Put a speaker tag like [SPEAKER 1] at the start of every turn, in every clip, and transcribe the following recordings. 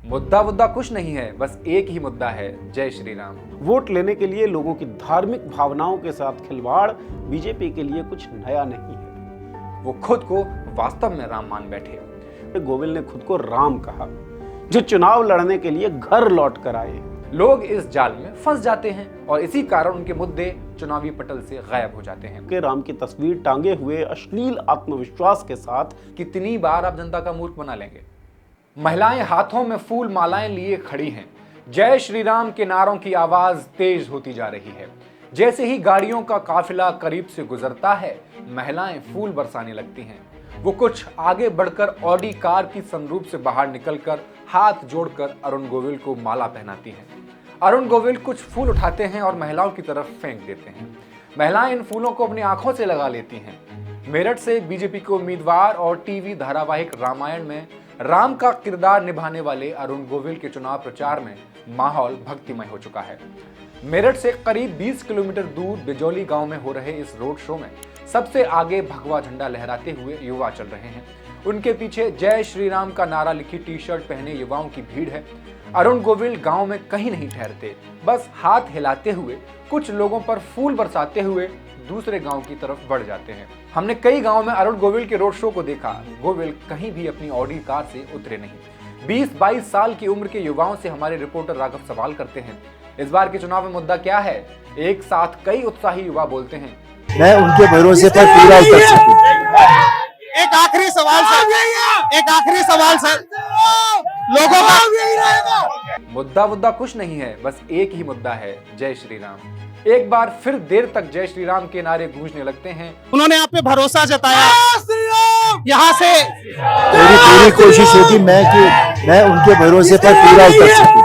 [SPEAKER 1] मुद्दा वुद्दा कुछ नहीं है, बस एक ही मुद्दा है, जय श्री राम।
[SPEAKER 2] वोट लेने के लिए लोगों की धार्मिक भावनाओं के साथ खिलवाड़ बीजेपी के लिए कुछ नया नहीं है।
[SPEAKER 1] वो खुद को वास्तव में राम मान बैठे।
[SPEAKER 2] गोविल ने खुद को राम कहा, जो चुनाव लड़ने के लिए घर लौट कर आए।
[SPEAKER 1] लोग इस जाल में फंस जाते हैं और इसी कारण उनके मुद्दे चुनावी पटल से गायब हो जाते हैं।
[SPEAKER 2] कि राम की तस्वीर टांगे हुए अश्लील आत्मविश्वास के साथ
[SPEAKER 1] कितनी बार आप जनता का मूर्ख बना लेंगे। महिलाएं हाथों में फूल मालाएं लिए खड़ी हैं। जय श्री राम के नारों की आवाज तेज होती जा रही है। जैसे ही गाड़ियों का काफिला करीब से गुजरता है, महिलाएं फूल बरसाने लगती हैं। वो कुछ आगे बढ़कर ऑडी कार की सनरूफ से बाहर निकलकर हाथ जोड़कर अरुण गोविल को माला पहनाती हैं। अरुण गोविल कुछ फूल उठाते हैं और महिलाओं की तरफ फेंक देते हैं। महिलाएं इन फूलों को अपनी आंखों से लगा लेती हैं। मेरठ से बीजेपी के उम्मीदवार और टीवी धारावाहिक रामायण में राम का किरदार निभाने वाले अरुण गोविल के चुनाव प्रचार में माहौल भक्तिमय हो चुका है। मेरठ से करीब 20 किलोमीटर दूर बिजौली गांव में हो रहे इस रोड शो में सबसे आगे भगवा झंडा लहराते हुए युवा चल रहे हैं। उनके पीछे जय श्री राम का नारा लिखी टी शर्ट पहने युवाओं की भीड़ है। अरुण गोविल गांव में कहीं नहीं ठहरते, बस हाथ हिलाते हुए कुछ लोगों पर फूल बरसाते हुए दूसरे गांव की तरफ बढ़ जाते हैं। हमने कई गांव में अरुण गोविल के रोड शो को देखा। गोविल कहीं भी अपनी ऑडी कार से उतरे नहीं। 20-22 साल की उम्र के युवाओं से हमारे रिपोर्टर राघव सवाल करते हैं, इस बार के चुनाव में मुद्दा क्या है। एक साथ कई उत्साही युवा बोलते हैं,
[SPEAKER 3] मैं उनके भरोसे पर पूरा उतर सकूं।
[SPEAKER 4] एक आखिरी सवाल सर, लोगों का
[SPEAKER 1] मुद्दा वुद्दा कुछ नहीं है, बस एक ही मुद्दा है, जय श्री राम। एक बार फिर देर तक जय श्री राम के नारे गूंजने लगते हैं।
[SPEAKER 4] उन्होंने आप पे भरोसा जताया। यहाँ से
[SPEAKER 3] मेरी पूरी कोशिश होगी मैं उनके भरोसे पर पूरा उतर सकूं।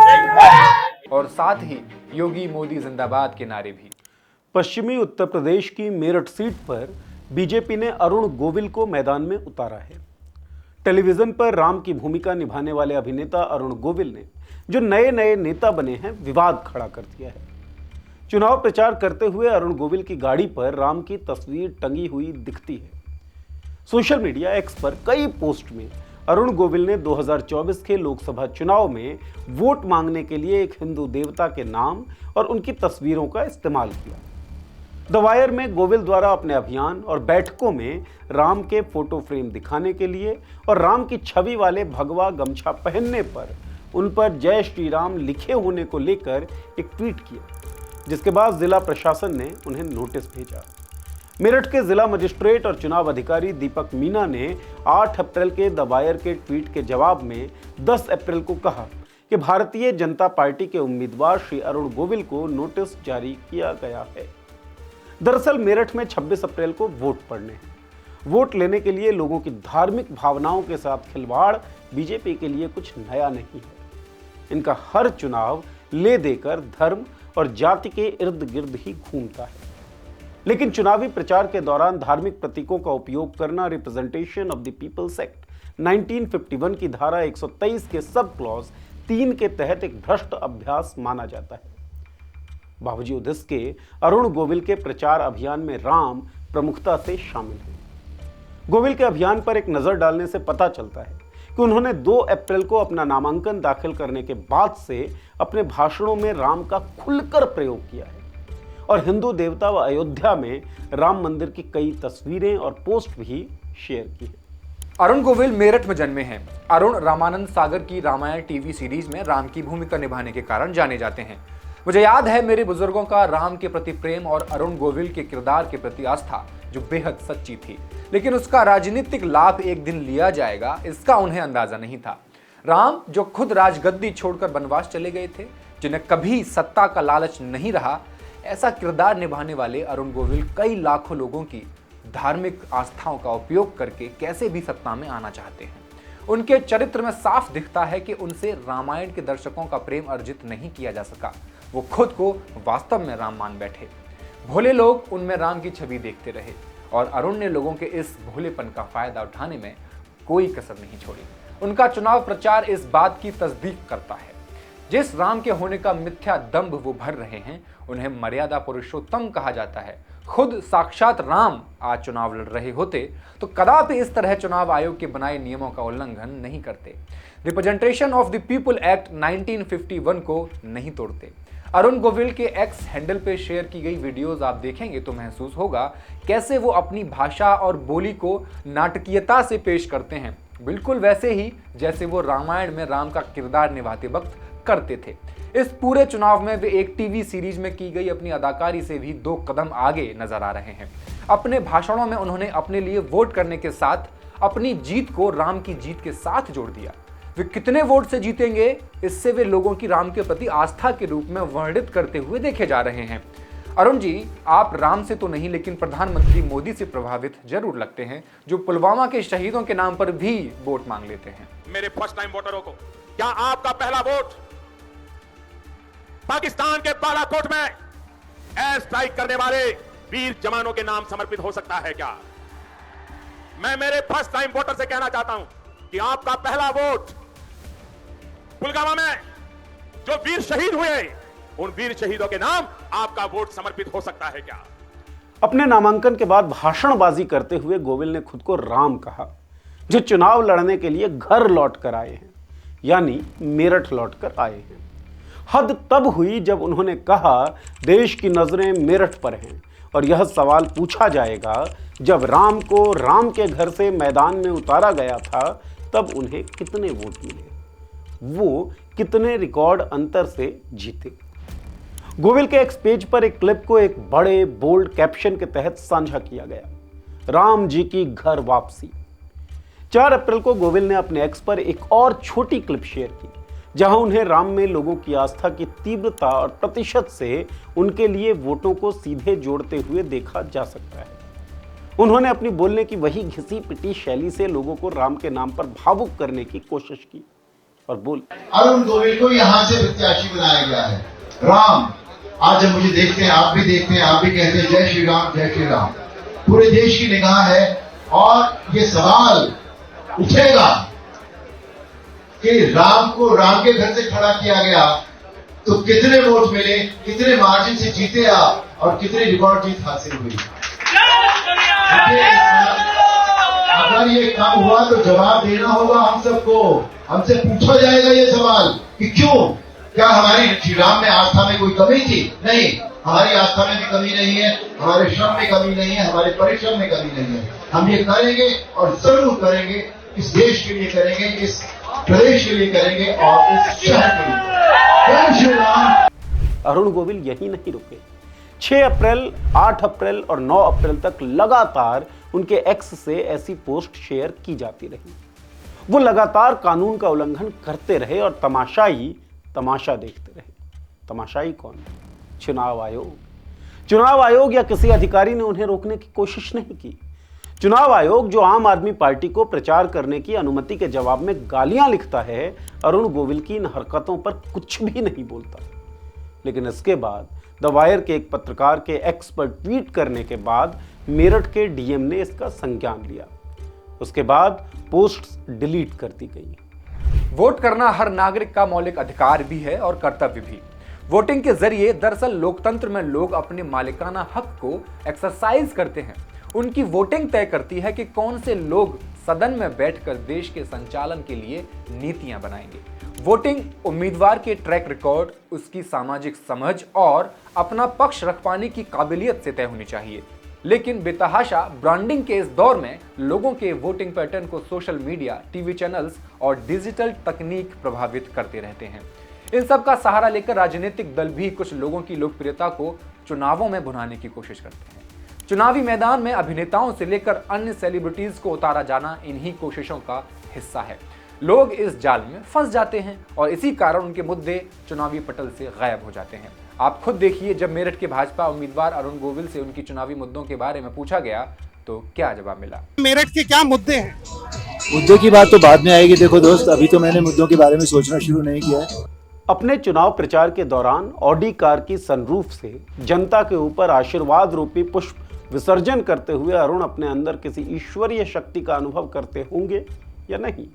[SPEAKER 1] और साथ ही योगी मोदी जिंदाबाद के नारे भी।
[SPEAKER 2] पश्चिमी उत्तर प्रदेश की मेरठ सीट पर बीजेपी ने अरुण गोविल को मैदान में उतारा है। टेलीविजन पर राम की भूमिका निभाने वाले अभिनेता अरुण गोविल ने, जो नए नए नेता बने हैं, विवाद खड़ा कर दिया है। चुनाव प्रचार करते हुए अरुण गोविल की गाड़ी पर राम की तस्वीर टंगी हुई दिखती है। सोशल मीडिया एक्स पर कई पोस्ट में अरुण गोविल ने 2024 के लोकसभा चुनाव में वोट मांगने के लिए एक हिंदू देवता के नाम और उनकी तस्वीरों का इस्तेमाल किया। द वायर में गोविल द्वारा अपने अभियान और बैठकों में राम के फोटो फ्रेम दिखाने के लिए और राम की छवि वाले भगवा गमछा पहनने पर उन पर जय श्री राम लिखे होने को लेकर एक ट्वीट किया, जिसके बाद जिला प्रशासन ने उन्हें नोटिस भेजा। मेरठ के जिला मजिस्ट्रेट और चुनाव अधिकारी दीपक मीना ने 8 अप्रैल के द वायर के ट्वीट के जवाब में 10 अप्रैल को कहा कि भारतीय जनता पार्टी के उम्मीदवार श्री अरुण गोविल को नोटिस जारी किया गया है। दरअसल मेरठ में 26 अप्रैल को वोट पड़ने हैं। वोट लेने के लिए लोगों की धार्मिक भावनाओं के साथ खिलवाड़ बीजेपी के लिए कुछ नया नहीं है। इनका हर चुनाव ले देकर धर्म और जाति के इर्द गिर्द ही घूमता है। लेकिन चुनावी प्रचार के दौरान धार्मिक प्रतीकों का उपयोग करना Representation of the People's Act 1951 की धारा 123 के सब क्लॉज 3 के तहत एक भ्रष्ट अभ्यास माना जाता है। बावजूद इसके अरुण गोविल के प्रचार अभियान में राम प्रमुखता से शामिल है। गोविल के अभियान पर एक नजर डालने से पता चलता है कि उन्होंने 2 अप्रैल को अपना नामांकन दाखिल करने के बाद से अपने भाषणों में राम का खुलकर प्रयोग किया है और हिंदू देवता व अयोध्या में राम मंदिर की कई तस्वीरें और पोस्ट भी शेयर की है।
[SPEAKER 1] अरुण गोविल मेरठ में जन्मे हैं। अरुण रामानंद सागर की रामायण टीवी सीरीज में राम की भूमिका निभाने के कारण जाने जाते हैं। मुझे याद है मेरे बुजुर्गों का राम के प्रति प्रेम और अरुण गोविल के किरदार के प्रति आस्था जो बेहद सच्ची थी, लेकिन उसका राजनीतिक लाभ एक दिन लिया जाएगा, इसका उन्हें अंदाजा नहीं था। राम जो खुद राजगद्दी छोड़कर वनवास चले गए थे, जिन्हें कभी सत्ता का लालच नहीं रहा, ऐसा किरदार निभाने वाले अरुण गोविल कई लाखों लोगों की धार्मिक आस्थाओं का उपयोग करके कैसे भी सत्ता में आना चाहते हैं। उनके चरित्र में साफ दिखता है कि उनसे रामायण के दर्शकों का प्रेम अर्जित नहीं किया जा सका। वो खुद को वास्तव में राम मान बैठे। भोले लोग उनमें राम की छवि देखते रहे और अरुण ने लोगों के इस भोलेपन का फायदा उठाने में कोई कसर नहीं छोड़ी। उनका चुनाव प्रचार इस बात की तस्दीक करता है जिस राम के होने का मिथ्या दंभ वो भर रहे हैं, उन्हें मर्यादा पुरुषोत्तम कहा जाता है। खुद साक्षात राम आज चुनाव लड़ रहे होते तो कदापि इस तरह चुनाव आयोग के बनाए नियमों का उल्लंघन नहीं करते, representation of the people act 1951 को नहीं तोड़ते। अरुण गोविल के एक्स हैंडल पे शेयर की गई वीडियोस आप देखेंगे तो महसूस होगा कैसे वो अपनी भाषा और बोली को नाटकीयता से पेश करते हैं, बिल्कुल वैसे ही जैसे वो रामायण में राम का किरदार निभाते वक्त करते थे। इस पूरे चुनाव में वे एक टीवी सीरीज में की गई अपनी अदाकारी से भी 2 कदम आगे नजर आ रहे हैं। अपने भाषणों में उन्होंने अपने लिए वोट करने के साथ अपनी जीत को राम की जीत के साथ जोड़ दिया। वे कितने वोट से जीतेंगे, इससे वे लोगों की राम के प्रति आस्था के रूप में वर्णित करते हुए देखे जा रहे हैं। अरुण जी, आप राम से तो नहीं लेकिन प्रधानमंत्री मोदी से प्रभावित जरूर लगते हैं, जो पुलवामा के शहीदों के नाम पर भी वोट मांग लेते हैं।
[SPEAKER 5] मेरे फर्स्ट टाइम वोटरों को, क्या आपका पहला वोट पाकिस्तान के बालाकोट में एयर स्ट्राइक करने वाले वीर जवानों के नाम समर्पित हो सकता है क्या? मैं मेरे फर्स्ट टाइम वोटर से कहना चाहता हूं कि आपका पहला वोट पुलवामा में जो वीर शहीद हुए, उन वीर शहीदों के नाम आपका वोट समर्पित हो सकता है क्या?
[SPEAKER 2] अपने नामांकन के बाद भाषणबाजी करते हुए गोविल ने खुद को राम कहा, जो चुनाव लड़ने के लिए घर लौट कर आए हैं, यानी मेरठ लौट कर आए हैं। हद तब हुई जब उन्होंने कहा देश की नजरें मेरठ पर हैं और यह सवाल पूछा जाएगा जब राम को राम के घर से मैदान में उतारा गया था तब उन्हें कितने वोट मिले, वो कितने रिकॉर्ड अंतर से जीते। गोविल के एक्स पेज पर एक क्लिप को एक बड़े बोल्ड कैप्शन के तहत साझा किया गया, राम जी की घर वापसी। 4 अप्रैल को गोविल ने अपने एक्स पर एक और छोटी क्लिप शेयर की जहां उन्हें राम में लोगों की आस्था की तीव्रता और प्रतिशत से उनके लिए वोटों को सीधे जोड़ते हुए देखा जा सकता है। उन्होंने अपनी बोलने की वही घिसी पिटी शैली से लोगों को राम के नाम पर भावुक करने की कोशिश की और बोल,
[SPEAKER 6] अरुण गोविल को यहां से प्रत्याशी बनाया गया है। राम आज जब मुझे देखते हैं, आप भी देखते हैं, आप भी कहते हैं जय श्री राम जय श्री राम, पूरे देश की निगाह है और ये सवाल उठेगा कि राम को राम के घर से खड़ा किया गया तो कितने वोट मिले, कितने मार्जिन से जीते आप और कितने रिकॉर्ड जीत हासिल हुई। अगर ये काम हुआ तो जवाब देना होगा हम सबको। हमसे पूछा जाएगा ये सवाल कि क्यों, क्या हमारी श्री राम में आस्था में कोई कमी थी? नहीं, हमारी आस्था में भी कमी नहीं है, हमारे श्रम में कमी नहीं है, हमारे परिश्रम में कमी नहीं है। हम ये करेंगे और जरूर करेंगे, इस देश के लिए करेंगे, इस प्रदेश के लिए करेंगे और इस शहर के लिए। जय श्री राम।
[SPEAKER 2] अरुण गोविल यही नहीं रुके। 6 अप्रैल, 8 अप्रैल और 9 अप्रैल तक लगातार उनके एक्स से ऐसी पोस्ट शेयर की जाती रही। वो लगातार कानून का उल्लंघन करते रहे और तमाशा देखते रहे। तमाशाई कौन? चुनाव आयोग। चुनाव आयोग या किसी अधिकारी ने उन्हें रोकने की कोशिश नहीं की। चुनाव आयोग जो आम आदमी पार्टी को प्रचार करने की अनुमति के जवाब में गालियां लिखता है, अरुण गोविल की इन हरकतों पर कुछ भी नहीं बोलता। लेकिन इसके बाद द वायर के एक पत्रकार के एक्स पर ट्वीट करने के बाद मेरठ के डीएम ने इसका संज्ञान लिया। उसके बाद पोस्ट्स डिलीट कर दी गई।
[SPEAKER 1] वोट करना हर नागरिक का मौलिक अधिकार भी है और कर्तव्य भी। वोटिंग के जरिए दरअसल लोकतंत्र में लोग अपने मालिकाना हक को एक्सरसाइज करते हैं। उनकी वोटिंग तय करती है कि कौन से लोग सदन में बैठकर देश के संचालन के लिए नीतियां बनाएंगे। वोटिंग उम्मीदवार के ट्रैक रिकॉर्ड, उसकी सामाजिक समझ और अपना पक्ष रख पाने की काबिलियत से तय होनी चाहिए। लेकिन बेतहाशा ब्रांडिंग के इस दौर में लोगों के वोटिंग पैटर्न को सोशल मीडिया, टीवी चैनल्स और डिजिटल तकनीक प्रभावित करते रहते हैं। इन सब का सहारा लेकर राजनीतिक दल भी कुछ लोगों की लोकप्रियता को चुनावों में भुनाने की कोशिश करते हैं। चुनावी मैदान में अभिनेताओं से लेकर अन्य सेलिब्रिटीज को उतारा जाना इन्हीं कोशिशों का हिस्सा है। लोग इस जाल में फंस जाते हैं और इसी कारण उनके मुद्दे चुनावी पटल से गायब हो जाते हैं। आप खुद देखिए, जब मेरठ के भाजपा उम्मीदवार अरुण गोविल से उनकी चुनावी मुद्दों के बारे में पूछा गया तो क्या जवाब मिला।
[SPEAKER 4] मेरठ के क्या मुद्दे हैं?
[SPEAKER 3] मुद्दों की बात तो बाद में आएगी। देखो दोस्त, अभी तो मैंने मुद्दों के बारे में सोचना शुरू नहीं किया है।
[SPEAKER 2] अपने चुनाव प्रचार के दौरान ऑडी कार की सनरूफ से जनता के ऊपर आशीर्वाद रूपी पुष्प विसर्जन करते हुए अरुण अपने अंदर किसी ईश्वरीय शक्ति का अनुभव करते होंगे या नहीं,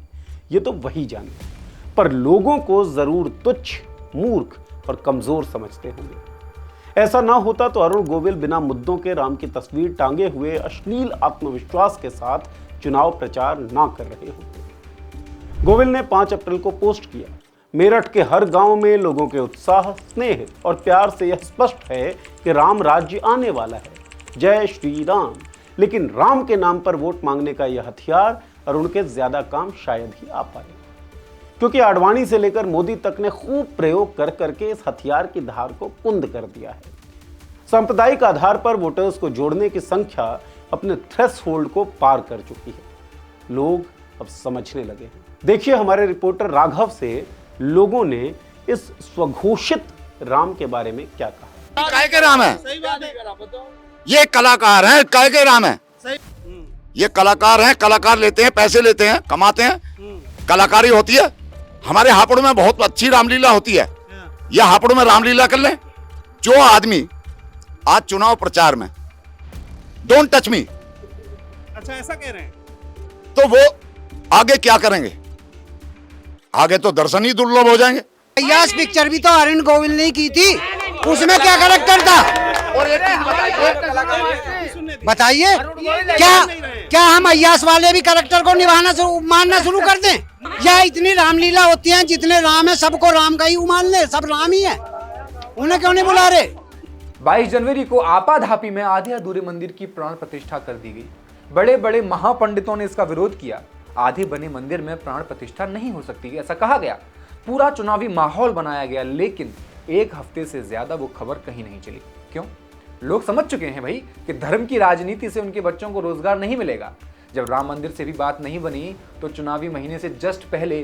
[SPEAKER 2] ये तो वही जाने। पर लोगों को जरूर तुच्छ मूर्ख और कमजोर समझते होंगे। ऐसा ना होता तो अरुण गोविल बिना मुद्दों के राम की तस्वीर टांगे हुए अश्लील आत्मविश्वास के साथ चुनाव प्रचार ना कर रहे होते। गोविल ने 5 अप्रैल को पोस्ट किया, मेरठ के हर गांव में लोगों के उत्साह, स्नेह और प्यार से यह स्पष्ट है कि राम राज्य आने वाला है। जय श्री राम। लेकिन राम के नाम पर वोट मांगने का यह हथियार अरुण के ज्यादा काम शायद ही आ पाए, क्योंकि आडवाणी से लेकर मोदी तक ने खूब प्रयोग कर करके इस हथियार की धार को कुंद कर दिया है। सांप्रदायिक आधार पर वोटर्स को जोड़ने की संख्या अपने थ्रेशोल्ड को पार कर चुकी है। लोग अब समझने लगे हैं। देखिए हमारे रिपोर्टर राघव से लोगों ने इस स्वघोषित राम के बारे में क्या कहा।
[SPEAKER 7] काय के राम है? ये कलाकार हैं, काय के राम है? ये कलाकार हैं, कलाकार लेते हैं, पैसे लेते हैं, कमाते हैं, कलाकारी होती है। हमारे हापुड़ में बहुत अच्छी रामलीला होती है। ये हापुड़ में रामलीला कर लें। जो आदमी आज चुनाव प्रचार में डोंट टच मी,
[SPEAKER 4] अच्छा ऐसा कह रहे हैं,
[SPEAKER 7] तो वो आगे क्या करेंगे? आगे तो दर्शन ही दुर्लभ हो जाएंगे।
[SPEAKER 8] यस पिक्चर भी तो अरुण गोविल ने की थी, उसमें क्या कैरेक्टर था?
[SPEAKER 7] और एक चीज
[SPEAKER 8] बताइए, क्या हम अय्यास वाले भी कैरेक्टर को मानना शुरू कर दें? या इतनी रामलीला होती है, जितने राम है सबको राम का ही मान ले, सब राम ही है, उन्हें क्यों नहीं बुला रहे?
[SPEAKER 1] 22 जनवरी को आपाधापी में आधे अधूरे मंदिर की प्राण प्रतिष्ठा कर दी गई। बड़े बड़े महापंडितों ने इसका विरोध किया। आधे बने मंदिर में प्राण प्रतिष्ठा नहीं हो सकती, ऐसा कहा गया। पूरा चुनावी माहौल बनाया गया, लेकिन एक हफ्ते से ज्यादा वो खबर कहीं नहीं चली। क्यों? लोग समझ चुके हैं भाई कि धर्म की राजनीति से उनके बच्चों को रोजगार नहीं मिलेगा। जब राम मंदिर से भी बात नहीं बनी तो चुनावी महीने से जस्ट पहले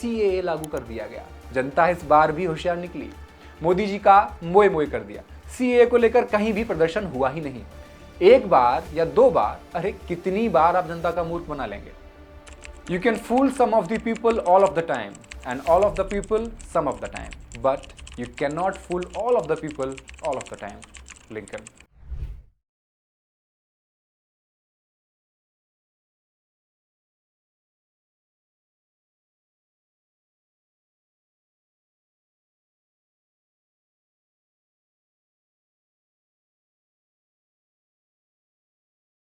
[SPEAKER 1] CAA लागू कर दिया गया। जनता इस बार भी होशियार निकली, मोदी जी का मोए मोए कर दिया। CAA को लेकर कहीं भी प्रदर्शन हुआ ही नहीं। एक बार या 2 बार, अरे कितनी बार आप जनता का मूर्ख बना लेंगे? You can fool some of the people all of the time and all of the people some of the time, but you cannot fool all of the people all of the time. Lincoln.